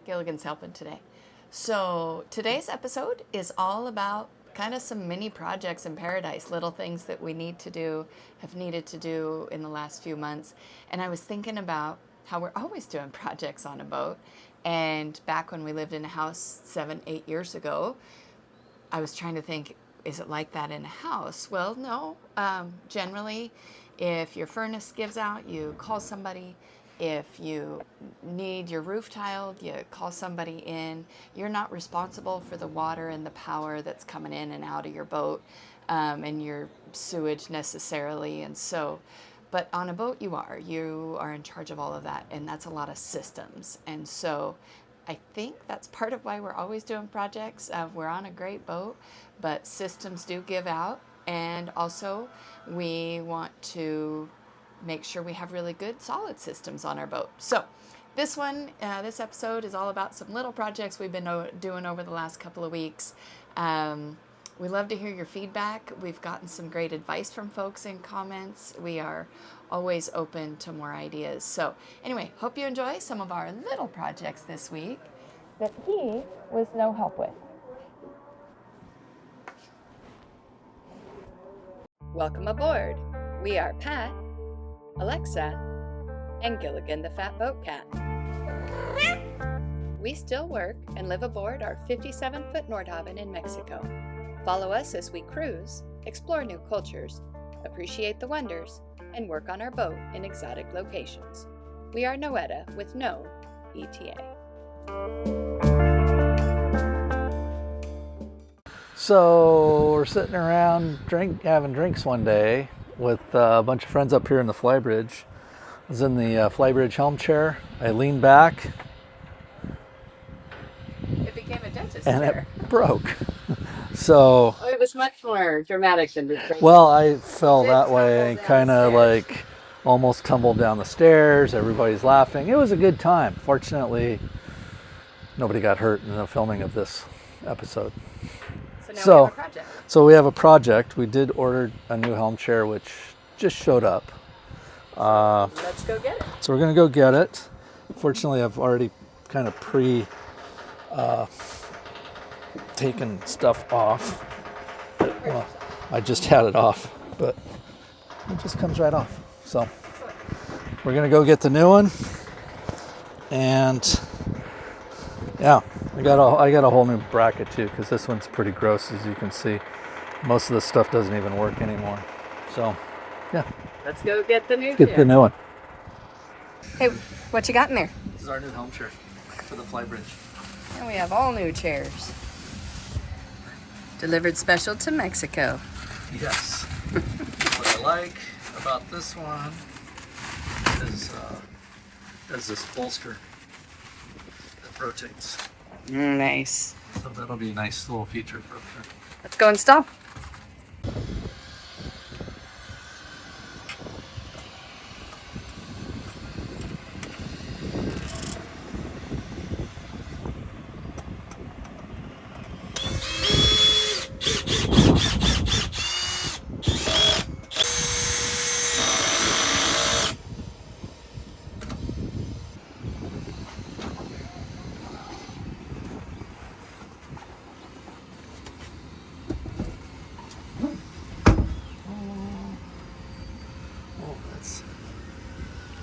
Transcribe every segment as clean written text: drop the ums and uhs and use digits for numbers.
Gilligan's helping today. So today's episode is all about kind of some mini projects in paradise, little things that we need to do, have needed to do in the last few months. And I was thinking about how we're always doing projects on a boat. And back when we lived in a house 7-8 years ago, I was trying to think, is it like that in a house? Well, no. Generally, if your furnace gives out, you call somebody. If you need your roof tiled, you call somebody in. You're not responsible for the water and the power that's coming in and out of your boat and your sewage necessarily. And so, but on a boat you are in charge of all of that. And that's a lot of systems. And so I think that's part of why we're always doing projects. We're on a great boat, but systems do give out. And also we want to make sure we have really good solid systems on our boat. So this episode is all about some little projects we've been doing over the last couple of weeks. We love to hear your feedback. We've gotten some great advice from folks in comments. We are always open to more ideas. So anyway, hope you enjoy some of our little projects this week that he was no help with. Welcome aboard. We are Pat, Alexa, and Gilligan the Fat Boat Cat. We still work and live aboard our 57-foot Nordhavn in Mexico. Follow us as we cruise, explore new cultures, appreciate the wonders, and work on our boat in exotic locations. We are Noeta with no ETA. So we're sitting around having drinks one day with a bunch of friends up here in the flybridge. I was in the flybridge helm chair. I leaned back. It became a dentist and chair. It broke. So. Oh, it was much more dramatic than this. Well, I fell that way and kind of like almost tumbled down the stairs. Everybody's laughing. It was a good time. Fortunately, nobody got hurt in the filming of this episode. So now we have a project. So we have a project. We did order a new helm chair, which just showed up. Let's go get it. So we're going to go get it. Fortunately, I've already kind of taken stuff off. Well, I just had it off, but it just comes right off. So we're going to go get the new one. And yeah, I got a whole new bracket too, because this one's pretty gross, as you can see. Most of this stuff doesn't even work anymore. So yeah. Let's go get the new chair. Get the new one. Hey, what you got in there? This is our new helm chair for the flybridge. And we have all new chairs. Delivered special to Mexico. Yes. What I like about this one is there's this bolster that rotates. Nice. So that'll be a nice little feature for sure. Let's go and stop.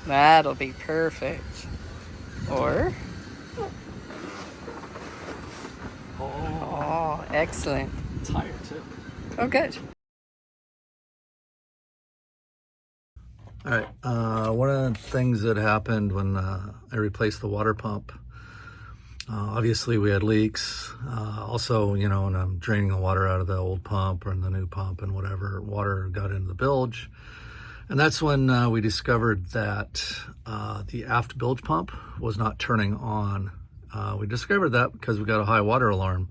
That'll be perfect. Or? Oh, excellent. It's higher too. Oh, good. All right. One of the things that happened when I replaced the water pump, obviously we had leaks. Also, when I'm draining the water out of the old pump or in the new pump and whatever, water got into the bilge. And that's when we discovered that the aft bilge pump was not turning on. We discovered that because we got a high water alarm.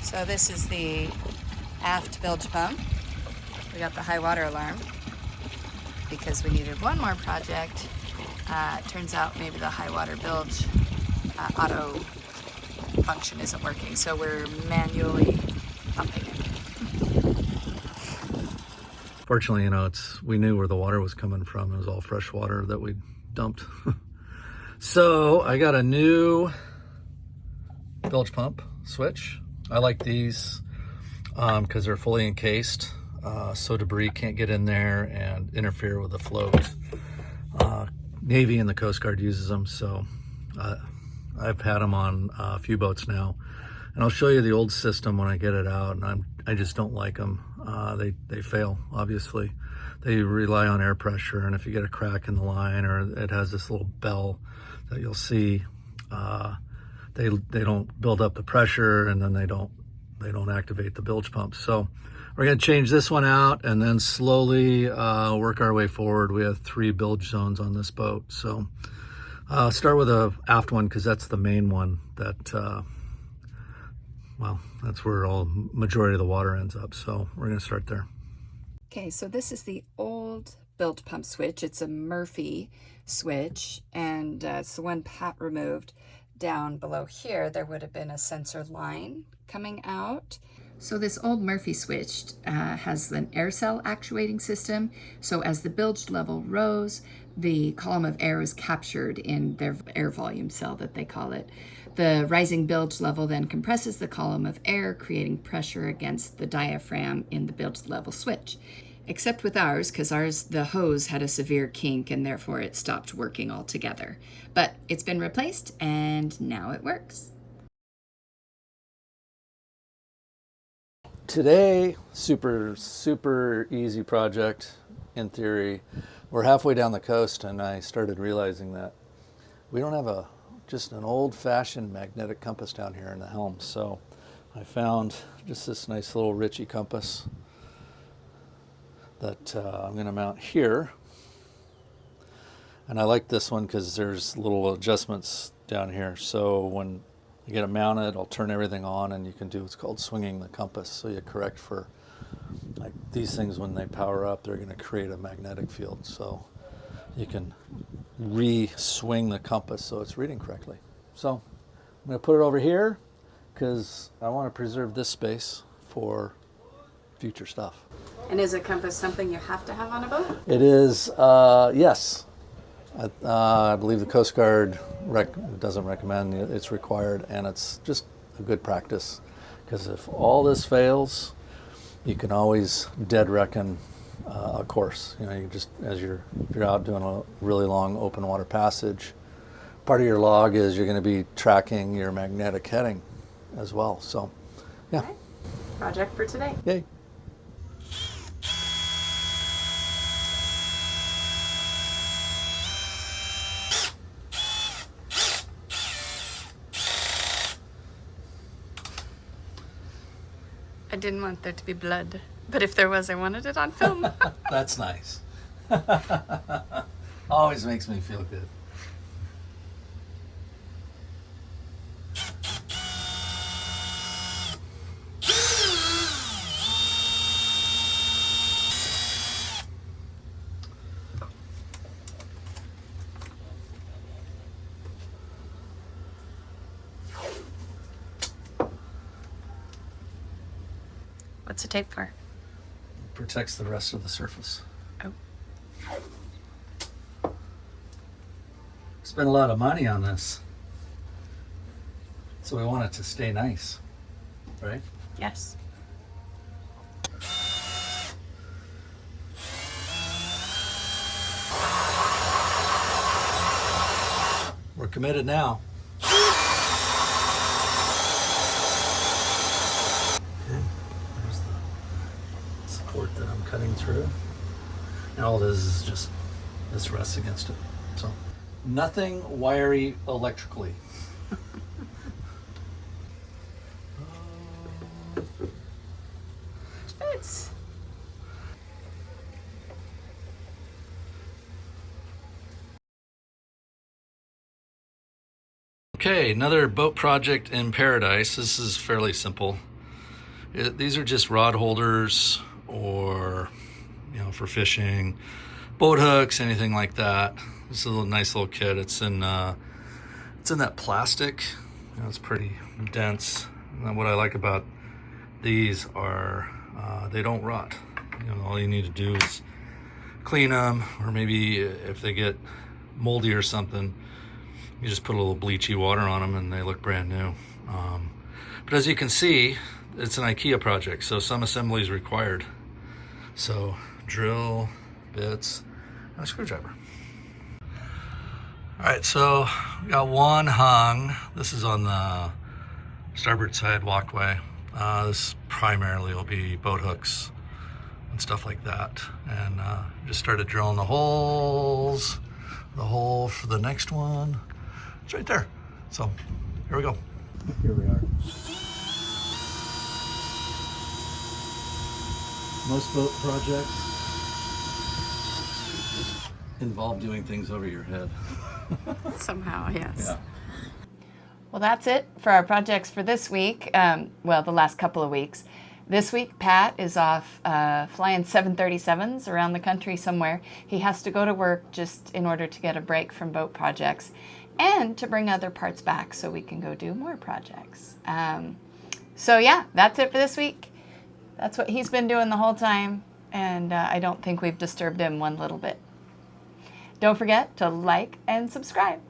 So this is the aft bilge pump. We got the high water alarm because we needed one more project. It turns out maybe the high water bilge auto function isn't working, so we're manually pumping it. Fortunately, we knew where the water was coming from. It was all fresh water that we dumped. So I got a new bilge pump switch. I like these because they're fully encased, so debris can't get in there and interfere with the float. Navy and the Coast Guard uses them, so I've had them on a few boats now, and I'll show you the old system when I get it out. And I just don't like them. They fail, obviously. They rely on air pressure, and if you get a crack in the line, or it has this little bell that you'll see, they don't build up the pressure, and then they don't activate the bilge pump. So we're going to change this one out and then slowly work our way forward. We have 3 bilge zones on this boat. So start with the aft one because that's the main one that, well, that's where all majority of the water ends up. So we're going to start there. Okay, so this is the old bilge pump switch. It's a Murphy switch, and it's the one Pat removed. Down below here, there would have been a sensor line coming out. So this old Murphy switch has an air cell actuating system. So as the bilge level rose, the column of air is captured in their air volume cell that they call it. The rising bilge level then compresses the column of air, creating pressure against the diaphragm in the bilge level switch. Except with ours, because the hose had a severe kink and therefore it stopped working altogether. But it's been replaced and now it works. Today, super easy project in theory. We're halfway down the coast and I started realizing that we don't have just an old-fashioned magnetic compass down here in the Helm. So I found just this nice little Ritchie compass that I'm going to mount here. And I like this one because there's little adjustments down here. So when you get it mounted, I'll turn everything on and you can do what's called swinging the compass. So you correct for, like, these things when they power up, they're going to create a magnetic field. So you can re-swing the compass so it's reading correctly. So I'm going to put it over here because I want to preserve this space for future stuff. And is a compass something you have to have on a boat? It is, yes. I believe the Coast Guard doesn't recommend it. It's required, and it's just a good practice because if all this fails, you can always dead reckon a course. You know, you just if you're out doing a really long open water passage, part of your log is you're going to be tracking your magnetic heading as well. So, yeah. Okay. Project for today. Yay. I didn't want there to be blood, but if there was, I wanted it on film. That's nice. Always makes me feel good. What's the tape for? Protects the rest of the surface. Oh. Spent a lot of money on this, so we want it to stay nice, right? Yes. We're committed now. That I'm cutting through, and all this is just this rests against it, so nothing wiry electrically. Fits. Okay, another boat project in paradise. This is fairly simple. These are just rod holders, or, you know, for fishing, boat hooks, anything like that. This is a nice little kit. It's in that plastic. You know, it's pretty dense. And what I like about these are they don't rot. You know, all you need to do is clean them, or maybe if they get moldy or something, You just put a little bleachy water on them and they look brand new. But as you can see, it's an IKEA project, so some assembly is required. So drill, bits, and a screwdriver. All right, so we got one hung. This is on the starboard side walkway. This primarily will be boat hooks and stuff like that. And just started drilling the holes. The hole for the next one, it's right there. So here we go. Here we are. Most boat projects involve doing things over your head. Somehow, yes. Yeah. Well, that's it for our projects for this week. Well, the last couple of weeks. This week, Pat is off flying 737s around the country somewhere. He has to go to work just in order to get a break from boat projects and to bring other parts back so we can go do more projects. So yeah, that's it for this week. That's what he's been doing the whole time, and I don't think we've disturbed him one little bit. Don't forget to like and subscribe.